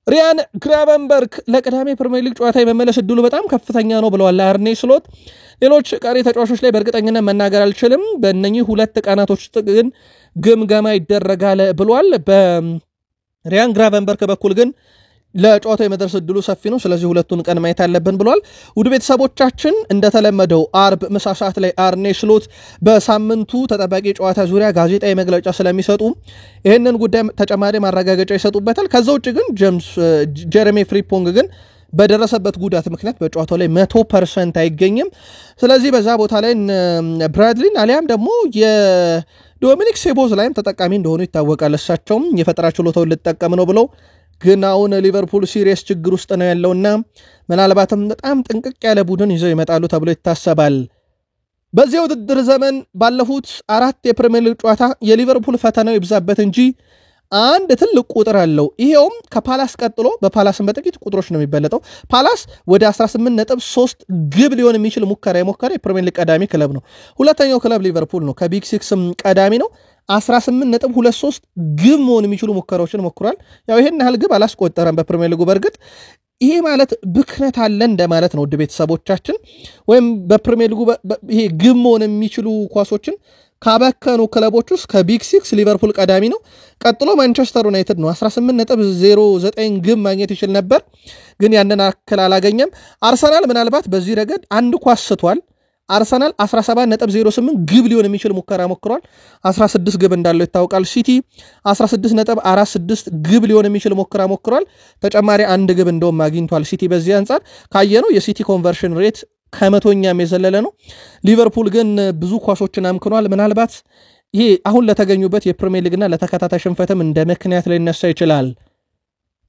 ሪያን ግራቨንበርክ ለቅዳሜ ፕሪሚየር ሊግ ጨዋታ የመመለስ እድሉ በጣም ከፍተኛ ነው ብለዋል አርኔ ስሎት። ሌሎች ቀሪ ተጫዋቾች ላይ በእርግጠኝነት መናገር አልችልም፣ በእነኚህ 2 ቀናቶች ግን ግምገማ ይደረጋል ብሏል። በሪያን ግራቨንበርክ በኩል ግን ለጨዋታው የመድረስ እድሉ ሰፊ ነው። ስለዚህ 2ቱን ቀን ማየት አለብን ብሏል። ውድ ቤተሰቦቻችን እንደተለመደው አርብ ምሳ ሰዓት ላይ አርኔ ስሎት በሳምንቱ ተጠባቂ ጨዋታ ዙሪያ ጋዜጣዊ መግለጫ ስለሚሰጡ ይህንን ጉዳይ ተጨማሪ ማረጋገጫ ይሰጡበታል። ከዛ ውጭ ግን ጀረሚ ፍሪፖንግ ግን በደረሰበት ጉዳት ምክንያት በጨዋታው ላይ 100% አይገኝም። ስለዚህ በዛ ቦታ ላይ ብራድሊን አሊያም ደግሞ የዶሚኒክ ሴቦዝ ላይም ተጠቃሚ እንደሆኑ ይታወቃል። እሳቸውም የፈጠራ ችሎታውን ልጠቀም ነው ብለው ግን አሁን ሊቨርፑል ሲሪየስ ችግር ውስጥ ነው ያለውና ምናልባትም በጣም ጥንቅቅ ያለ ቡድን ይዘው ይመጣሉ ተብሎ ይታሰባል። በዚህ ውድድር ዘመን ባለፉት 4 የፕሪሚየር ሊግ ጨዋታ የሊቨርፑል ፈተናው ይብዛበት እንጂ አንድ ትልቅ ቁጥር አለው። ይሄውም ከፓላስ ቀጥሎ በፓላስም በጥቂት ቁጥሮች ነው የሚበለጠው። ፓላስ ወደ 18.3 ግብ ሊሆን የሚችል ሙከራ የሞከረ የፕሪሚየር ሊግ ቀዳሚ ክለብ ነው። ሁለተኛው ክለብ ሊቨርፑል ነው፣ ከቢግ ሲክስም ቀዳሚ ነው። 18.23 ግብ መሆን የሚችሉ ሙከራዎችን ሞክሯል። ያው ይሄን ያህል ግብ አላስቆጠረም በፕሪሚየር ሊጉ። በእርግጥ ይሄ ማለት ብክነት አለ እንደማለት ነው ውድ ቤተሰቦቻችን። ወይም በፕሪሚየር ሊጉ ይሄ ግብ መሆን የሚችሉ ኳሶችን ካበከኑ ክለቦች ውስጥ ከቢግ ሲክስ ሊቨርፑል ቀዳሚ ነው። ቀጥሎ ማንቸስተር ዩናይትድ ነው። 18.09 ግብ ማግኘት ይችል ነበር፣ ግን ያንን አክል አላገኘም። አርሰናል ምናልባት በዚህ ረገድ አንድ ኳስ ስቷል። አርሰናል 17.08 ግብ ሊሆን የሚችል ሙከራ ሞክሯል። 16 ግብ እንዳለው ይታወቃል። ሲቲ 16.46 ግብ ሊሆን የሚችል ሙከራ ሞክሯል። ተጨማሪ አንድ ግብ እንደውም አግኝቷል ሲቲ። በዚህ አንጻር ካየነው የሲቲ ኮንቨርሽን ሬት ከመቶኛም የዘለለ ነው። ሊቨርፑል ግን ብዙ ኳሶችን አምክኗል። ምናልባት ይሄ አሁን ለተገኙበት የፕሪሚየር ሊግና ለተከታታይ ሽንፈትም እንደ ምክንያት ሊነሳ ይችላል።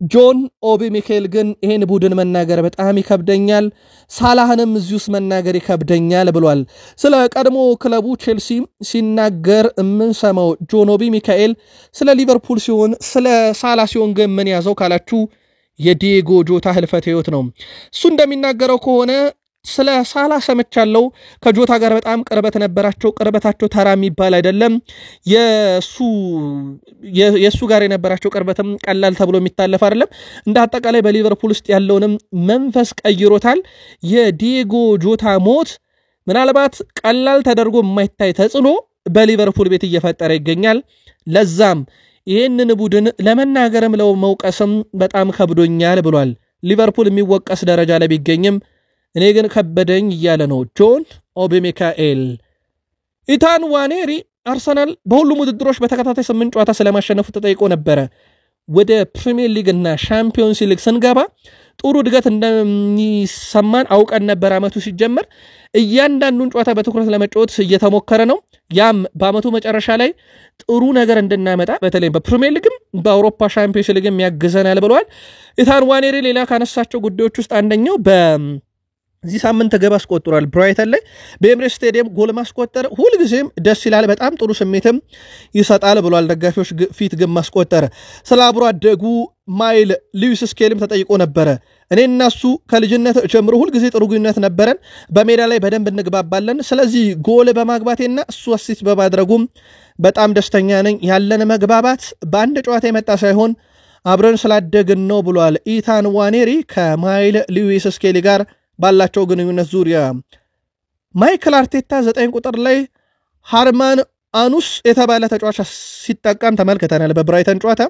ጆን ኦቢ ሚካኤል ግን ይሄን ቡድን መናገር በጣም ይከብደኛል፣ ሳላህንም እዚህ ውስጥ መናገር ይከብደኛል ብሏል። ስለ ቀድሞ ክለቡ ቼልሲ ሲናገር የምንሰማው ጆን ኦቢ ሚካኤል ስለ ሊቨርፑል ሲሆን ስለ ሳላ ሲሆን ግን ምን ያዘው ካላችሁ የዲየጎ ጆታ ህልፈተ ህይወት ነው። እሱ እንደሚናገረው ከሆነ ስለ ሳላ ሰምቻለሁ፣ ከጆታ ጋር በጣም ቅርበት ነበራቸው። ቅርበታቸው ተራ የሚባል አይደለም። የሱ ጋር የነበራቸው ቅርበትም ቀላል ተብሎ የሚታለፍ አይደለም። እንደ አጠቃላይ በሊቨርፑል ውስጥ ያለውንም መንፈስ ቀይሮታል። የዲየጎ ጆታ ሞት ምናልባት ቀላል ተደርጎ የማይታይ ተጽዕኖ በሊቨርፑል ቤት እየፈጠረ ይገኛል። ለዛም ይህንን ቡድን ለመናገርም ለመውቀስም በጣም ከብዶኛል ብሏል። ሊቨርፑል የሚወቀስ ደረጃ ላይ ቢገኝም እኔ ግን ከበደኝ እያለ ነው ጆን ኦቢ ሚካኤል። ኢታን ዋኔሪ አርሰናል በሁሉም ውድድሮች በተከታታይ 8 ጨዋታ ስለማሸነፉ ተጠይቆ ነበረ። ወደ ፕሪሚየር ሊግ እና ሻምፒዮንስ ሊግ ስንገባ ጥሩ እድገት እንደሚሰማን አውቀን ነበር። አመቱ ሲጀመር እያንዳንዱን ጨዋታ በትኩረት ለመጫወት እየተሞከረ ነው። ያም በአመቱ መጨረሻ ላይ ጥሩ ነገር እንድናመጣ በተለይ በፕሪሚየር ሊግም በአውሮፓ ሻምፒዮንስ ሊግም ያግዘናል ብለዋል። ኢታን ዋኔሪ ሌላ ካነሳቸው ጉዳዮች ውስጥ አንደኛው እዚህ ሳምንት ገባ አስቆጥሯል። ብራይተን ላይ በኤምሬትስ ስቴዲየም ጎል ማስቆጠር ሁልጊዜም ደስ ይላል፣ በጣም ጥሩ ስሜትም ይሰጣል ብሏል። ደጋፊዎች ፊት ግን ማስቆጠር ስለ አብሮ አደጉ ማይል ሉዊስ ስኬልም ተጠይቆ ነበረ። እኔና እሱ ከልጅነት ጀምሮ ሁልጊዜ ጥሩ ግንኙነት ነበረን፣ በሜዳ ላይ በደንብ እንግባባለን። ስለዚህ ጎል በማግባቴና እሱ አሲስት በማድረጉም በጣም ደስተኛ ነኝ። ያለን መግባባት በአንድ ጨዋታ የመጣ ሳይሆን አብረን ስላደግን ነው ብሏል። ኢታን ዋኔሪ ከማይል ሉዊስ ስኬሊ ጋር ባላቸው ግንኙነት ዙሪያ ማይክል አርቴታ 9 ቁጥር ላይ ሃርማን አኑስ የተባለ ተጫዋች ሲጠቀም ተመልክተናል በብራይተን ጨዋታ።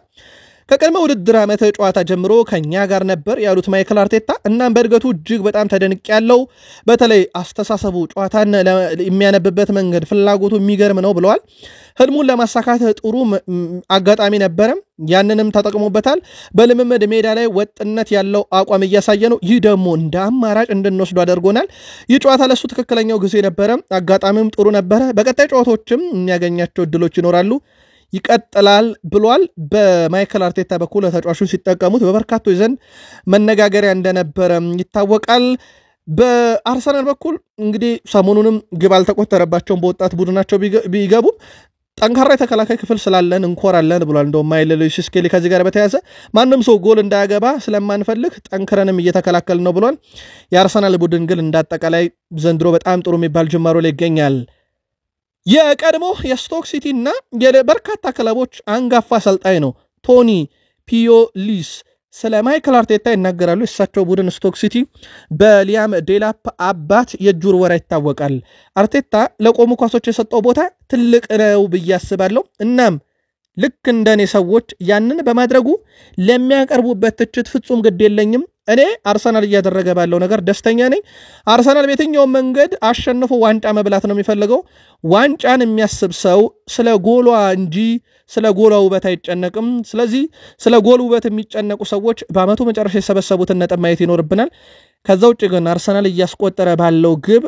ከቀድሞ ውድድር ዓመት ጨዋታ ጀምሮ ከኛ ጋር ነበር ያሉት ማይክል አርቴታ እናም በእድገቱ እጅግ በጣም ተደንቄያለሁ፣ በተለይ አስተሳሰቡ ጨዋታን የሚያነብበት መንገድ ፍላጎቱ የሚገርም ነው ብለዋል። ህልሙን ለማሳካት ጥሩ አጋጣሚ ነበረ፣ ያንንም ተጠቅሞበታል። በልምምድ ሜዳ ላይ ወጥነት ያለው አቋም እያሳየ ነው። ይህ ደግሞ እንደ አማራጭ እንድንወስዱ አድርጎናል። ይህ ጨዋታ ለሱ ትክክለኛው ጊዜ ነበረ፣ አጋጣሚውም ጥሩ ነበረ። በቀጣይ ጨዋታዎችም የሚያገኛቸው እድሎች ይኖራሉ፣ ይቀጥላል ብሏል። በማይክል አርቴታ በኩል ተጫዋቹን ሲጠቀሙት በበርካቶች ዘንድ መነጋገሪያ እንደነበረ ይታወቃል። በአርሰናል በኩል እንግዲህ ሰሞኑንም ግብ አልተቆጠረባቸውም በወጣት ቡድናቸው ቢገቡም ጠንካራ የተከላካይ ክፍል ስላለን እንኮራለን ብሏል። እንደውም ማይል ሉዊስ ስኬሊ ከዚህ ጋር በተያያዘ ማንም ሰው ጎል እንዳያገባ ስለማንፈልግ ጠንክረንም እየተከላከልን ነው ብሏል። የአርሰናል ቡድን ግን እንዳጠቃላይ ዘንድሮ በጣም ጥሩ የሚባል ጅማሮ ላይ ይገኛል። የቀድሞ የስቶክ ሲቲ እና የበርካታ ክለቦች አንጋፋ አሰልጣኝ ነው ቶኒ ፒዮሊስ ስለ ማይክል አርቴታ ይናገራሉ። የእሳቸው ቡድን ስቶክ ሲቲ በሊያም ዴላፕ አባት የእጁር ወራ ይታወቃል። አርቴታ ለቆሙ ኳሶች የሰጠው ቦታ ትልቅ ነው ብዬ አስባለሁ። እናም ልክ እንደኔ ሰዎች ያንን በማድረጉ ለሚያቀርቡበት ትችት ፍጹም ግድ የለኝም። እኔ አርሰናል እያደረገ ባለው ነገር ደስተኛ ነኝ። አርሰናል በየትኛው መንገድ አሸንፎ ዋንጫ መብላት ነው የሚፈልገው። ዋንጫን የሚያስብ ሰው ስለ ጎሏ እንጂ ስለ ጎሏ ውበት አይጨነቅም። ስለዚህ ስለ ጎል ውበት የሚጨነቁ ሰዎች በአመቱ መጨረሻ የሰበሰቡትን ነጥብ ማየት ይኖርብናል። ከዛ ውጭ ግን አርሰናል እያስቆጠረ ባለው ግብ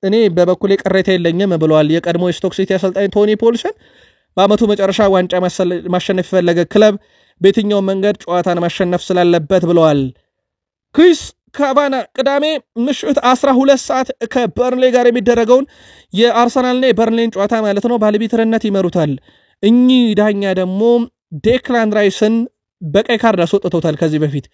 እኔ በበኩሌ ቅሬታ የለኝም ብለዋል የቀድሞ የስቶክ ሲቲ አሰልጣኝ ቶኒ ፖልሰን። በአመቱ መጨረሻ ዋንጫ ማሸነፍ የፈለገ ክለብ በየትኛው መንገድ ጨዋታን ማሸነፍ ስላለበት ብለዋል። ክሪስ ካቫና ቅዳሜ ምሽት 12 ሰዓት ከበርንሌ ጋር የሚደረገውን የአርሰናልና የበርንሌን ጨዋታ ማለት ነው ባለቤትነት ይመሩታል። እኚህ ዳኛ ደግሞ ዴክላን ራይስን በቀይ ካርድ አስወጥተውታል ከዚህ በፊት።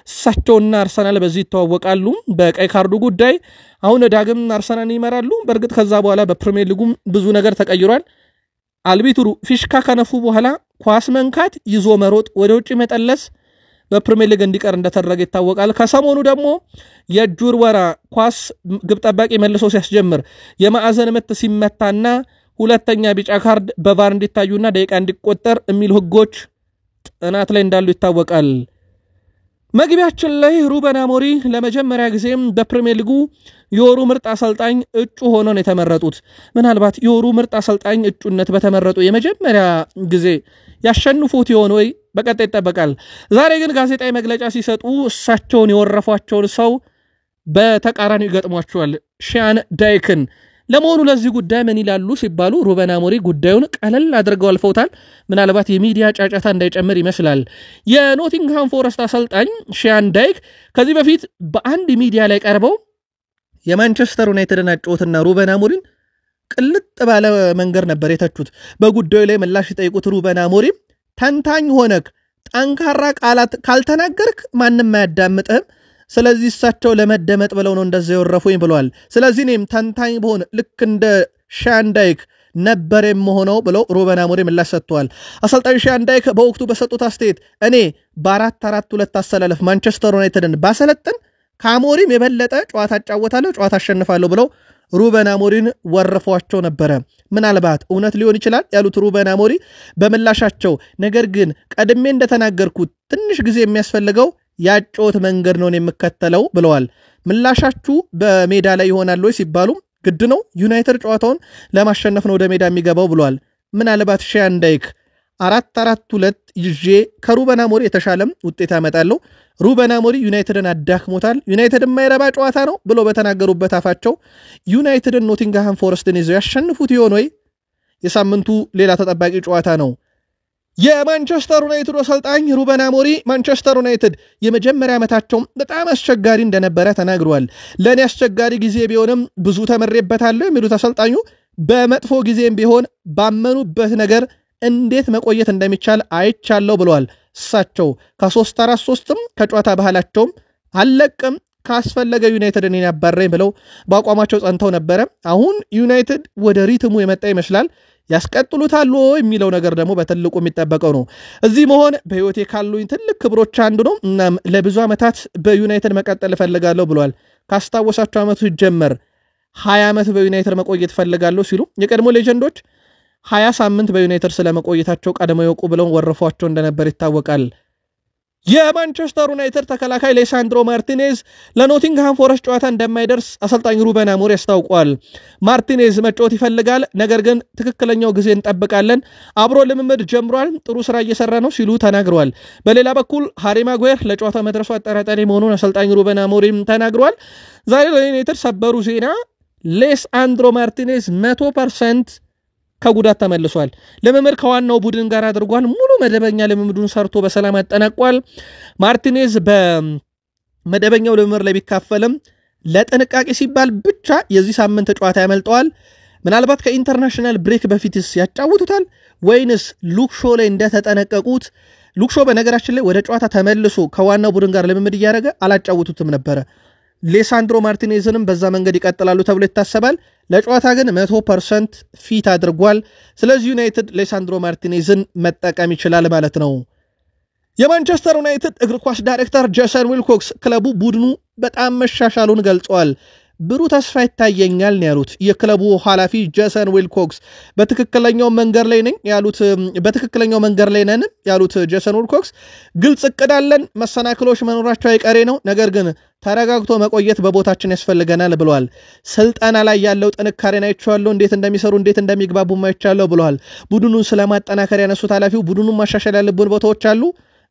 እሳቸውና አርሰናል በዚህ ይተዋወቃሉ በቀይ ካርዱ ጉዳይ። አሁን ዳግም አርሰናል ይመራሉ። በእርግጥ ከዛ በኋላ በፕሪሚየር ሊጉም ብዙ ነገር ተቀይሯል። አልቢትሩ ፊሽካ ከነፉ በኋላ ኳስ መንካት፣ ይዞ መሮጥ፣ ወደ ውጭ መጠለስ በፕሪሚየር ሊግ እንዲቀር እንደተደረገ ይታወቃል። ከሰሞኑ ደግሞ የእጁር ወራ ኳስ ግብ ጠባቂ መልሶ ሲያስጀምር የማዕዘን ምት ሲመታና ሁለተኛ ቢጫ ካርድ በቫር እንዲታዩና ደቂቃ እንዲቆጠር የሚሉ ህጎች ጥናት ላይ እንዳሉ ይታወቃል። መግቢያችን ላይ ሩበን አሞሪም ለመጀመሪያ ጊዜም በፕሪሚየር ሊጉ የወሩ ምርጥ አሰልጣኝ እጩ ሆነው ነው የተመረጡት። ምናልባት የወሩ ምርጥ አሰልጣኝ እጩነት በተመረጡ የመጀመሪያ ጊዜ ያሸንፉት ይሆን ወይ በቀጣይ ይጠበቃል። ዛሬ ግን ጋዜጣዊ መግለጫ ሲሰጡ እሳቸውን የወረፏቸውን ሰው በተቃራኒው ይገጥሟቸዋል፣ ሻን ዳይክን። ለመሆኑ ለዚህ ጉዳይ ምን ይላሉ ሲባሉ ሩበን አሞሪም ጉዳዩን ቀለል አድርገው አልፈውታል። ምናልባት የሚዲያ ጫጫታ እንዳይጨምር ይመስላል። የኖቲንግሃም ፎረስት አሰልጣኝ ሻን ዳይክ ከዚህ በፊት በአንድ ሚዲያ ላይ ቀርበው የማንቸስተር ዩናይትድን አጫወትና ሩበን አሞሪም ቅልጥ ባለ መንገድ ነበር የተቹት። በጉዳዩ ላይ ምላሽ ሲጠይቁት ሩበን አሞሪም ተንታኝ ሆነክ ጠንካራ ቃላት ካልተናገርክ ማንም አያዳምጥህም፣ ስለዚህ እሳቸው ለመደመጥ ብለው ነው እንደዛ የወረፉኝ ብለዋል። ስለዚህ እኔም ተንታኝ በሆነ ልክ እንደ ሻን ዳይክ ነበር የምሆነው ብለው ሩበን አሞሪም ምላሽ ሰጥተዋል። አሰልጣኝ ሻን ዳይክ በወቅቱ በሰጡት አስተያየት እኔ በ4-4-2 አሰላለፍ ማንቸስተር ዩናይትድን ባሰለጥን ከአሞሪም የበለጠ ጨዋታ አጫወታለሁ፣ ጨዋታ አሸንፋለሁ ብለው ሩበን አሞሪም ወረፏቸው ነበረ። ምናልባት እውነት ሊሆን ይችላል ያሉት ሩበን አሞሪም በምላሻቸው ነገር ግን ቀድሜ እንደተናገርኩት ትንሽ ጊዜ የሚያስፈልገው ያጮት መንገድ ነው የምከተለው ብለዋል። ምላሻችሁ በሜዳ ላይ ይሆናል ወይ ሲባሉ ግድ ነው ዩናይትድ ጨዋታውን ለማሸነፍ ነው ወደ ሜዳ የሚገባው ብለዋል። ምናልባት ሻን ዳይክ 4-4-2 ይዤ ከሩበን አሞሪም የተሻለም ውጤት አመጣለሁ፣ ሩበን አሞሪም ዩናይትድን አዳክሞታል፣ ዩናይትድ የማይረባ ጨዋታ ነው ብሎ በተናገሩበት አፋቸው ዩናይትድን ኖቲንግሃም ፎረስትን ይዘው ያሸንፉት ይሆን ወይ? የሳምንቱ ሌላ ተጠባቂ ጨዋታ ነው። የማንቸስተር ዩናይትድ አሰልጣኝ ሩበን አሞሪም ማንቸስተር ዩናይትድ የመጀመሪያ ዓመታቸው በጣም አስቸጋሪ እንደነበረ ተናግረዋል። ለኔ አስቸጋሪ ጊዜ ቢሆንም ብዙ ተመሬበታለሁ የሚሉት አሰልጣኙ በመጥፎ ጊዜም ቢሆን ባመኑበት ነገር እንዴት መቆየት እንደሚቻል አይቻለው ብለዋል። እሳቸው ከ3-4-3ም ከጨዋታ ባህላቸውም አለቅም ካስፈለገ ዩናይትድን ያባረኝ ብለው በአቋማቸው ጸንተው ነበረ። አሁን ዩናይትድ ወደ ሪትሙ የመጣ ይመስላል። ያስቀጥሉታል የሚለው ነገር ደግሞ በትልቁ የሚጠበቀው ነው። እዚህ መሆን በህይወቴ ካሉኝ ትልቅ ክብሮች አንዱ ነው። እናም ለብዙ ዓመታት በዩናይትድ መቀጠል እፈልጋለሁ ብለዋል። ካስታወሳቸው ዓመቱ ሲጀመር 20 ዓመት በዩናይትድ መቆየት እፈልጋለሁ ሲሉ የቀድሞ ሌጀንዶች 20 ሳምንት በዩናይትድ ስለመቆየታቸው ቀድመው ይወቁ ብለው ወረፏቸው እንደነበር ይታወቃል። የማንቸስተር ዩናይትድ ተከላካይ ሌሳንድሮ ማርቲኔዝ ለኖቲንግሃም ፎረስት ጨዋታ እንደማይደርስ አሰልጣኝ ሩበን አሞሪም ያስታውቋል። ማርቲኔዝ መጫወት ይፈልጋል፣ ነገር ግን ትክክለኛው ጊዜ እንጠብቃለን፣ አብሮ ልምምድ ጀምሯል፣ ጥሩ ስራ እየሰራ ነው ሲሉ ተናግረዋል። በሌላ በኩል ሃሪ ማጓየር ለጨዋታ መድረሱ አጠራጣሪ መሆኑን አሰልጣኝ ሩበን አሞሪም ተናግረዋል። ዛሬ ለዩናይትድ ሰበሩ ዜና ሌሳንድሮ ማርቲኔዝ 100% ከጉዳት ተመልሷል። ልምምድ ከዋናው ቡድን ጋር አድርጓል። ሙሉ መደበኛ ልምምዱን ሰርቶ በሰላም አጠናቋል። ማርቲኔዝ በመደበኛው ልምምድ ላይ ቢካፈልም ለጥንቃቄ ሲባል ብቻ የዚህ ሳምንት ጨዋታ ያመልጠዋል። ምናልባት ከኢንተርናሽናል ብሬክ በፊትስ ያጫውቱታል ወይንስ ሉክሾ ላይ እንደተጠነቀቁት? ሉክሾ በነገራችን ላይ ወደ ጨዋታ ተመልሶ ከዋናው ቡድን ጋር ልምምድ እያደረገ አላጫውቱትም ነበረ። ሌሳንድሮ ማርቲኔዝንም በዛ መንገድ ይቀጥላሉ ተብሎ ይታሰባል። ለጨዋታ ግን 100% ፊት አድርጓል። ስለዚህ ዩናይትድ ሌሳንድሮ ማርቲኔዝን መጠቀም ይችላል ማለት ነው። የማንቸስተር ዩናይትድ እግር ኳስ ዳይሬክተር ጄሰን ዊልኮክስ ክለቡ ቡድኑ በጣም መሻሻሉን ገልጸዋል። ብሩህ ተስፋ ይታየኛል ነው ያሉት የክለቡ ኃላፊ ጄሰን ዊልኮክስ። በትክክለኛው መንገድ ላይ ነን ያሉት ጄሰን ዊልኮክስ ግልጽ እቅድ አለን፣ መሰናክሎች መኖራቸው አይቀሬ ነው፣ ነገር ግን ተረጋግቶ መቆየት በቦታችን ያስፈልገናል ብለዋል። ስልጠና ላይ ያለው ጥንካሬን አይቻለሁ፣ እንዴት እንደሚሰሩ እንዴት እንደሚግባቡ አይቻለሁ ብለዋል። ቡድኑን ስለማጠናከር ያነሱት ኃላፊው ቡድኑን ማሻሻል ያለብን ቦታዎች አሉ፣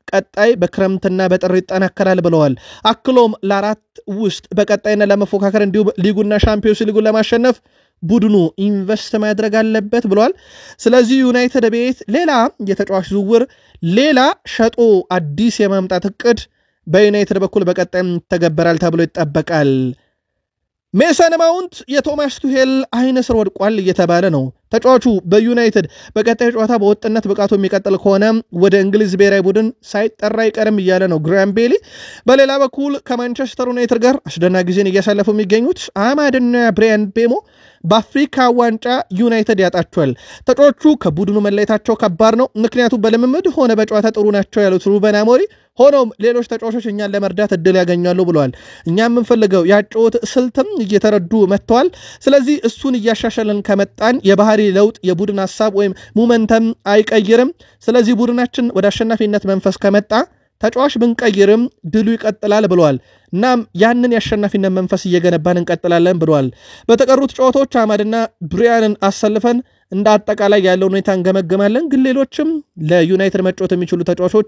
ቀጣይ በክረምትና በጥር ይጠናከራል ብለዋል። አክሎም ለአራት ውስጥ በቀጣይነት ለመፎካከር እንዲሁም ሊጉና ሻምፒዮንስ ሊጉን ለማሸነፍ ቡድኑ ኢንቨስት ማድረግ አለበት ብለዋል። ስለዚህ ዩናይትድ ቤት ሌላ የተጫዋች ዝውውር፣ ሌላ ሸጦ አዲስ የማምጣት እቅድ በዩናይትድ በኩል በቀጣይም ተገበራል ተብሎ ይጠበቃል። ሜሰን ማውንት የቶማስ ቱሄል አይነ ስር ወድቋል እየተባለ ነው። ተጫዋቹ በዩናይትድ በቀጣይ ጨዋታ በወጥነት ብቃቱ የሚቀጥል ከሆነ ወደ እንግሊዝ ብሔራዊ ቡድን ሳይጠራ ይቀርም እያለ ነው ግራም ቤሊ። በሌላ በኩል ከማንቸስተር ዩናይትድ ጋር አስደናቂ ጊዜን እያሳለፉ የሚገኙት አማድና ብሪያን ቤሞ በአፍሪካ ዋንጫ ዩናይትድ ያጣቸዋል። ተጫዋቹ ከቡድኑ መለየታቸው ከባድ ነው፣ ምክንያቱም በልምምድ ሆነ በጨዋታ ጥሩ ናቸው ያሉት ሩበን አሞሪም፣ ሆኖም ሌሎች ተጫዋቾች እኛን ለመርዳት እድል ያገኛሉ ብለዋል። እኛ የምንፈልገው ያጨዋወት ስልትም እየተረዱ መጥተዋል። ስለዚህ እሱን እያሻሻለን ከመጣን የባህሪ ለውጥ የቡድን ሐሳብ ወይም ሞመንተም አይቀይርም። ስለዚህ ቡድናችን ወደ አሸናፊነት መንፈስ ከመጣ ተጫዋች ብንቀይርም ድሉ ይቀጥላል ብለዋል። እናም ያንን የአሸናፊነት መንፈስ እየገነባን እንቀጥላለን ብለዋል። በተቀሩት ጨዋታዎች አማድና ብሪያንን አሰልፈን እንደ አጠቃላይ ያለውን ሁኔታ እንገመገማለን፣ ግን ሌሎችም ለዩናይትድ መጫወት የሚችሉ ተጫዋቾች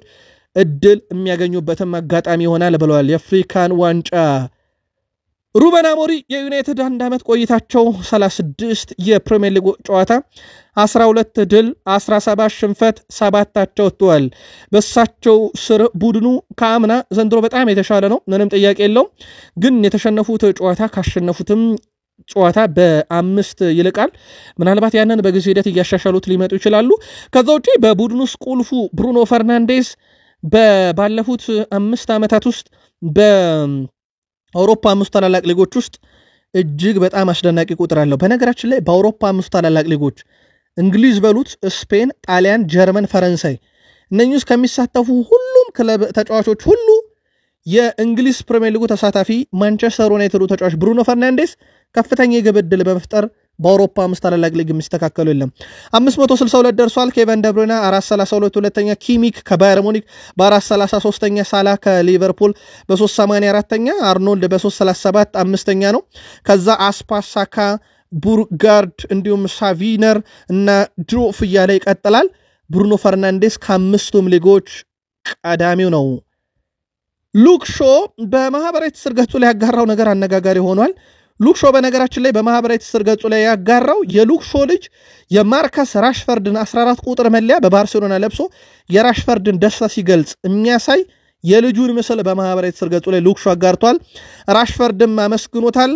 እድል የሚያገኙበትም አጋጣሚ ይሆናል ብለዋል። የአፍሪካን ዋንጫ ሩበን አሞሪም የዩናይትድ 1 ዓመት ቆይታቸው 36 የፕሪሚየር ሊግ ጨዋታ 12 ድል 17 ሽንፈት 7 ወጥተዋል። በሳቸው ስር ቡድኑ ከአምና ዘንድሮ በጣም የተሻለ ነው፣ ምንም ጥያቄ የለውም። ግን የተሸነፉት ጨዋታ ካሸነፉትም ጨዋታ በ5 ይልቃል። ምናልባት ያንን በጊዜ ሂደት እያሻሻሉት ሊመጡ ይችላሉ። ከዛ ውጪ በቡድኑ ውስጥ ቁልፉ ብሩኖ ፈርናንዴስ ባለፉት 5 ዓመታት ውስጥ በአውሮፓ 5 ታላላቅ ሊጎች ውስጥ እጅግ በጣም አስደናቂ ቁጥር አለው። በነገራችን ላይ በአውሮፓ 5 ታላላቅ ሊጎች እንግሊዝ በሉት፣ ስፔን፣ ጣሊያን፣ ጀርመን፣ ፈረንሳይ እነኚህ ውስጥ ከሚሳተፉ ሁሉም ክለብ ተጫዋቾች ሁሉ የእንግሊዝ ፕሪሚየር ሊጉ ተሳታፊ ማንቸስተር ዩናይትድ ተጫዋች ብሩኖ ፈርናንዴስ ከፍተኛ የግብ ዕድል በመፍጠር በአውሮፓ 5 ታላላቅ ሊግ የሚስተካከሉ የለም። 562 ደርሷል። ኬቨን ደብሩይነ 432 ሁለተኛ፣ ኪሚክ ከባየር ሙኒክ በ433ኛ፣ ሳላ ከሊቨርፑል በ384ኛ፣ አርኖልድ በ337 አምስተኛ ነው። ከዛ አስፓሳካ፣ ቡርጋርድ እንዲሁም ሳቪነር እና ድሮፍ እያለ ይቀጥላል። ብሩኖ ፈርናንዴስ ከ5ቱም ሊጎች ቀዳሚው ነው። ሉክ ሾ በማህበራዊ ትስስር ገጹ ላይ ያጋራው ነገር አነጋጋሪ ሆኗል። ሉክ ሾ በነገራችን ላይ በማህበራዊ ትስስር ገጹ ላይ ያጋራው የሉክ ሾ ልጅ የማርከስ ራሽፈርድን 14 ቁጥር መለያ በባርሴሎና ለብሶ የራሽፈርድን ደስታ ሲገልጽ የሚያሳይ የልጁን ምስል በማህበራዊ ትስስር ገጹ ላይ ሉክ ሾ አጋርቷል። ራሽፈርድም አመስግኖታል።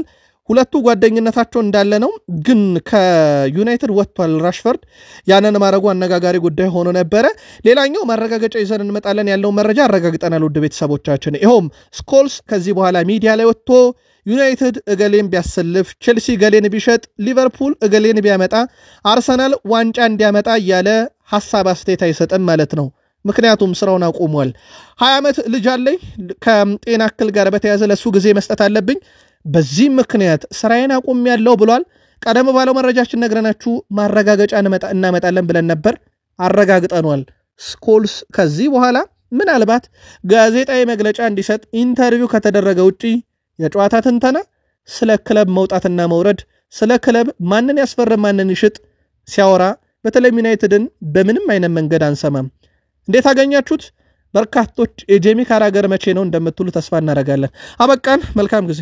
ሁለቱ ጓደኝነታቸው እንዳለ ነው፣ ግን ከዩናይትድ ወጥቷል ራሽፈርድ። ያንን ማድረጉ አነጋጋሪ ጉዳይ ሆኖ ነበረ። ሌላኛው ማረጋገጫ ይዘን እንመጣለን ያለውን መረጃ አረጋግጠናል ውድ ቤተሰቦቻችን። ይኸውም ስኮልስ ከዚህ በኋላ ሚዲያ ላይ ወጥቶ ዩናይትድ እገሌን ቢያሰልፍ፣ ቼልሲ እገሌን ቢሸጥ፣ ሊቨርፑል እገሌን ቢያመጣ፣ አርሰናል ዋንጫ እንዲያመጣ እያለ ሐሳብ አስተያየት አይሰጥም ማለት ነው። ምክንያቱም ስራውን አቁሟል። 20 ዓመት ልጅ አለኝ፣ ከጤና እክል ጋር በተያያዘ ለሱ ጊዜ መስጠት አለብኝ፣ በዚህ ምክንያት ስራዬን አቁሜያለሁ ብሏል። ቀደም ባለው መረጃችን ነግረናችሁ ማረጋገጫ እናመጣለን ብለን ነበር። አረጋግጠናል። ስኮልስ ከዚህ በኋላ ምናልባት ጋዜጣዊ መግለጫ እንዲሰጥ ኢንተርቪው ከተደረገ ውጪ የጨዋታ ትንተና ስለ ክለብ መውጣትና መውረድ፣ ስለ ክለብ ማንን ያስፈርም ማንን ይሽጥ ሲያወራ በተለይ ዩናይትድን በምንም አይነት መንገድ አንሰማም። እንዴት አገኛችሁት? በርካቶች የጄሚ ካራገር መቼ ነው እንደምትሉ ተስፋ እናደርጋለን። አበቃን። መልካም ጊዜ